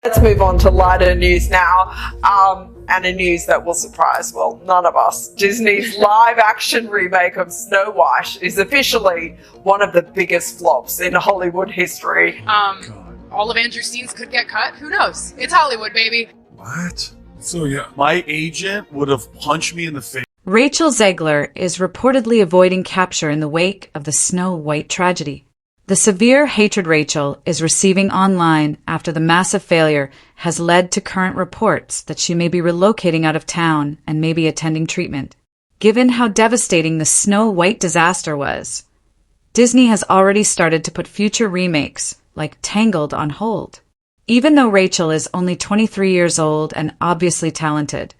Let's move on to lighter news now, and a news that will surprise, well, none of us. Disney's live-action remake of Snow White is officially one of the biggest flops in Hollywood history. All of Andrew's scenes could get cut. Who knows? It's Hollywood, baby. What? So yeah, my agent would have punched me in the face. Rachel Zegler is reportedly avoiding capture in the wake of the Snow White tragedy. The severe hatred Rachel is receiving online after the massive failure has led to current reports that she may be relocating out of town and may be attending treatment. Given how devastating the Snow White disaster was, Disney has already started to put future remakes, like Tangled, on hold. Even though Rachel is only 23 years old and obviously talented,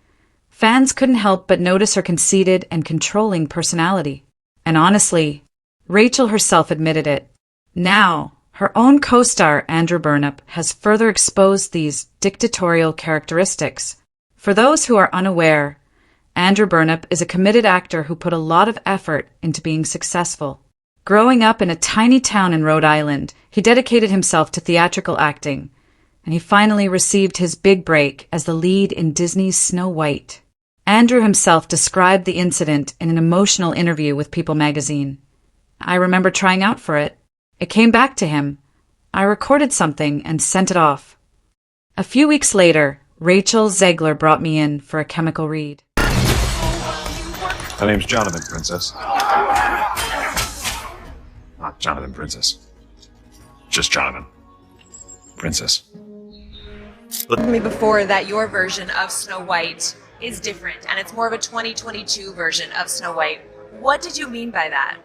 fans couldn't help but notice her conceited and controlling personality. And honestly, Rachel herself admitted it. Now, her own co-star Andrew Burnap has further exposed these dictatorial characteristics. For those who are unaware, Andrew Burnap is a committed actor who put a lot of effort into being successful. Growing up in a tiny town in Rhode Island, he dedicated himself to theatrical acting, and he finally received his big break as the lead in Disney's Snow White. Andrew himself described the incident in an emotional interview with People magazine. "I remember trying out for it. It came back to him. I recorded something and sent it off. A few weeks later, Rachel Zegler brought me in for a chemical read." My name's Jonathan, Princess. Not Jonathan, Princess. Just Jonathan. Princess. Told me before that your version of Snow White is different, and it's more of a 2022 version of Snow White. What did you mean by that?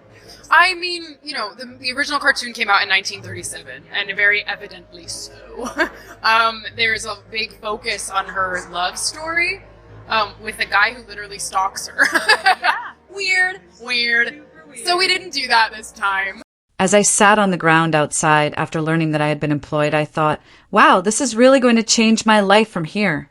I mean, you know, the original cartoon came out in 1937, and very evidently so. There's a big focus on her love story with a guy who literally stalks her. Weird. So we didn't do that this time. As I sat on the ground outside after learning that I had been employed, I thought, wow, this is really going to change my life from here.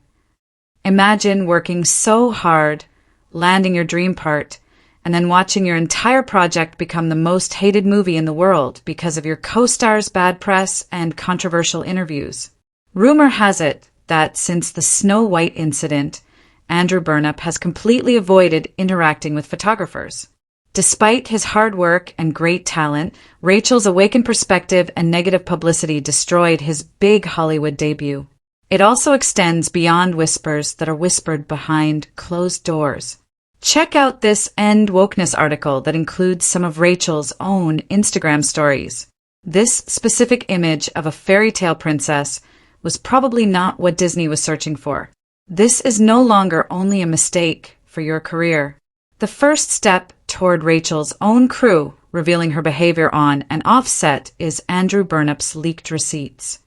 Imagine working so hard, landing your dream part, and then watching your entire project become the most hated movie in the world because of your co-star's bad press and controversial interviews. Rumor has it that since the Snow White incident, Andrew Burnap has completely avoided interacting with photographers. Despite his hard work and great talent, Rachel's awakened perspective and negative publicity destroyed his big Hollywood debut. It also extends beyond whispers that are whispered behind closed doors. Check out this End Wokeness article that includes some of Rachel's own Instagram stories. This specific image of a fairy tale princess was probably not what Disney was searching for. This is no longer only a mistake for your career. The first step toward Rachel's own crew revealing her behavior on and off set is Andrew Burnap's leaked receipts.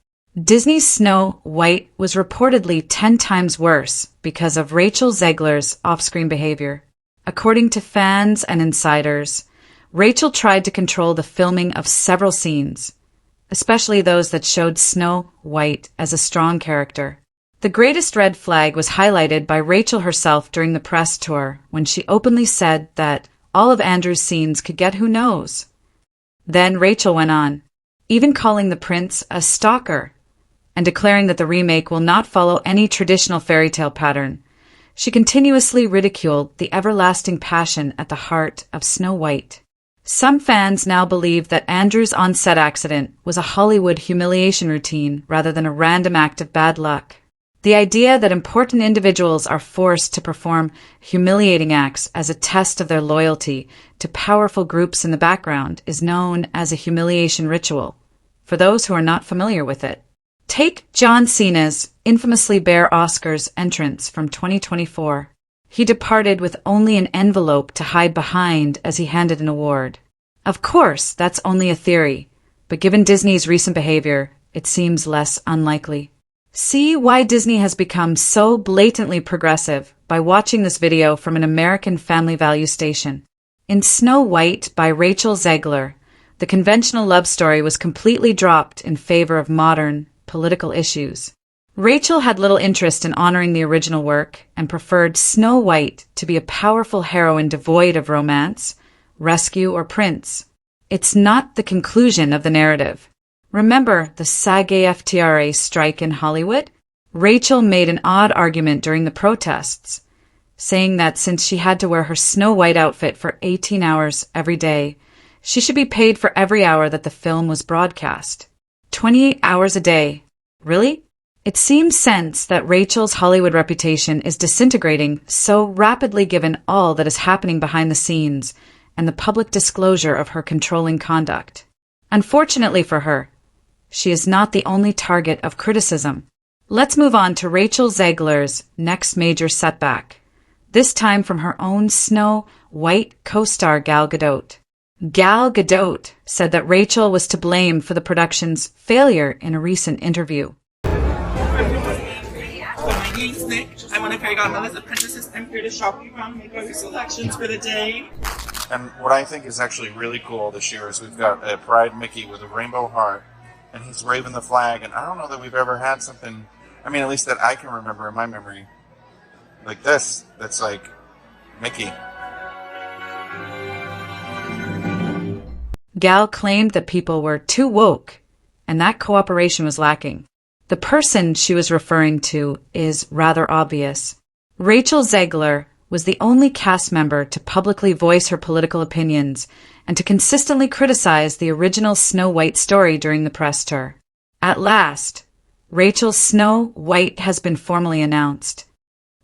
Disney's Snow White was reportedly 10 times worse because of Rachel Zegler's off-screen behavior. According to fans and insiders, Rachel tried to control the filming of several scenes, especially those that showed Snow White as a strong character. The greatest red flag was highlighted by Rachel herself during the press tour when she openly said that all of Andrew's scenes could get who knows. Then Rachel went on, even calling the prince a stalker, and declaring that the remake will not follow any traditional fairy tale pattern. She continuously ridiculed the everlasting passion at the heart of Snow White. Some fans now believe that Andrew's on-set accident was a Hollywood humiliation routine rather than a random act of bad luck. The idea that important individuals are forced to perform humiliating acts as a test of their loyalty to powerful groups in the background is known as a humiliation ritual, for those who are not familiar with it. Take John Cena's infamously bare Oscars entrance from 2024. He departed with only an envelope to hide behind as he handed an award. Of course, that's only a theory, but given Disney's recent behavior, it seems less unlikely. See why Disney has become so blatantly progressive by watching this video from an American family value station. In Snow White by Rachel Zegler, the conventional love story was completely dropped in favor of modern, political issues. Rachel had little interest in honoring the original work and preferred Snow White to be a powerful heroine devoid of romance, rescue, or prince. It's not the conclusion of the narrative. Remember the SAG-AFTRA strike in Hollywood? Rachel made an odd argument during the protests, saying that since she had to wear her Snow White outfit for 18 hours every day, she should be paid for every hour that the film was broadcast. 28 hours a day. Really? It seems sense that Rachel's Hollywood reputation is disintegrating so rapidly given all that is happening behind the scenes and the public disclosure of her controlling conduct. Unfortunately for her, she is not the only target of criticism. Let's move on to Rachel Zegler's next major setback, this time from her own Snow White co-star Gal Gadot. Gal Gadot said that Rachel was to blame for the production's failure in a recent interview. My name's Nick. I'm one of Fairy Godmother's apprentices. I'm here to shop you around and make all your selections for the day. And what I think is actually really cool this year is we've got a Pride Mickey with a rainbow heart, and he's waving the flag, and I don't know that we've ever had something, I mean, at least that I can remember in my memory, like this, that's like Mickey. Gal claimed that people were too woke, and that cooperation was lacking. The person she was referring to is rather obvious. Rachel Zegler was the only cast member to publicly voice her political opinions and to consistently criticize the original Snow White story during the press tour. At last, Rachel's Snow White has been formally announced.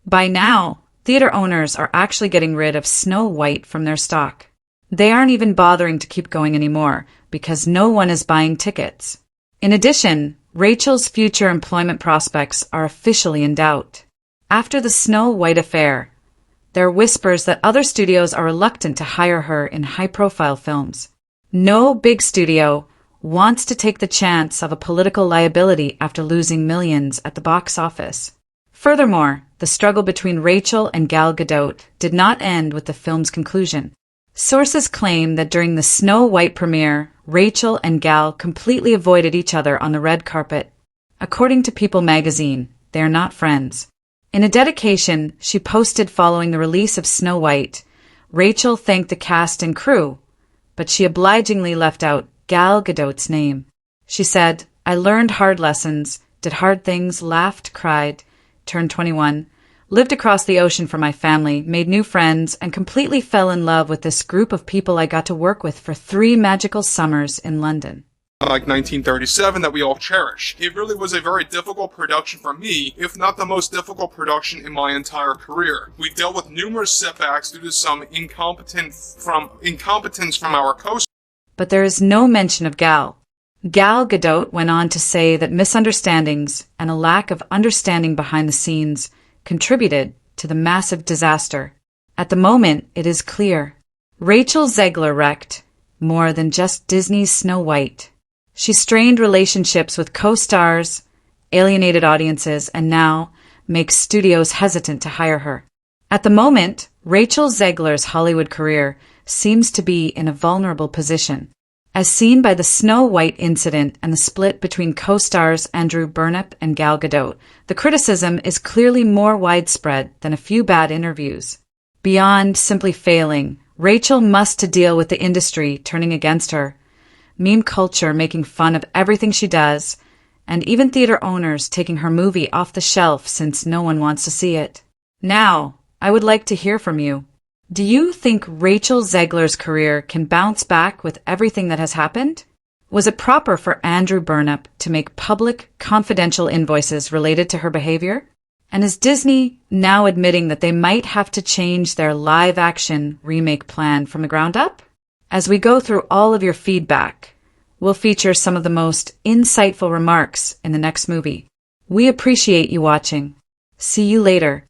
By now, theater owners are actually getting rid of Snow White from their stock. They aren't even bothering to keep going anymore because no one is buying tickets. In addition, Rachel's future employment prospects are officially in doubt. After the Snow White affair, there are whispers that other studios are reluctant to hire her in high-profile films. No big studio wants to take the chance of a political liability after losing millions at the box office. Furthermore, the struggle between Rachel and Gal Gadot did not end with the film's conclusion. Sources claim that during the Snow White premiere, Rachel and Gal completely avoided each other on the red carpet. According to People magazine, they are not friends. In a dedication she posted following the release of Snow White, Rachel thanked the cast and crew, but she obligingly left out Gal Gadot's name. She said, "I learned hard lessons, did hard things, laughed, cried, turned 21, lived across the ocean for my family, made new friends, and completely fell in love with this group of people I got to work with for 3 magical summers in London." Like 1937 that we all cherish. It really was a very difficult production for me, if not the most difficult production in my entire career. We dealt with numerous setbacks due to some incompetence from our co-stars. But there is no mention of Gal. Gal Gadot went on to say that misunderstandings and a lack of understanding behind the scenes contributed to the massive disaster. At the moment, it is clear. Rachel Zegler wrecked more than just Disney's Snow White. She strained relationships with co-stars, alienated audiences, and now makes studios hesitant to hire her. At the moment, Rachel Zegler's Hollywood career seems to be in a vulnerable position. As seen by the Snow White incident and the split between co-stars Andrew Burnap and Gal Gadot, the criticism is clearly more widespread than a few bad interviews. Beyond simply failing, Rachel must deal with the industry turning against her, meme culture making fun of everything she does, and even theater owners taking her movie off the shelf since no one wants to see it. Now, I would like to hear from you. Do you think Rachel Zegler's career can bounce back with everything that has happened? Was it proper for Andrew Burnap to make public, confidential invoices related to her behavior? And is Disney now admitting that they might have to change their live-action remake plan from the ground up? As we go through all of your feedback, we'll feature some of the most insightful remarks in the next movie. We appreciate you watching. See you later.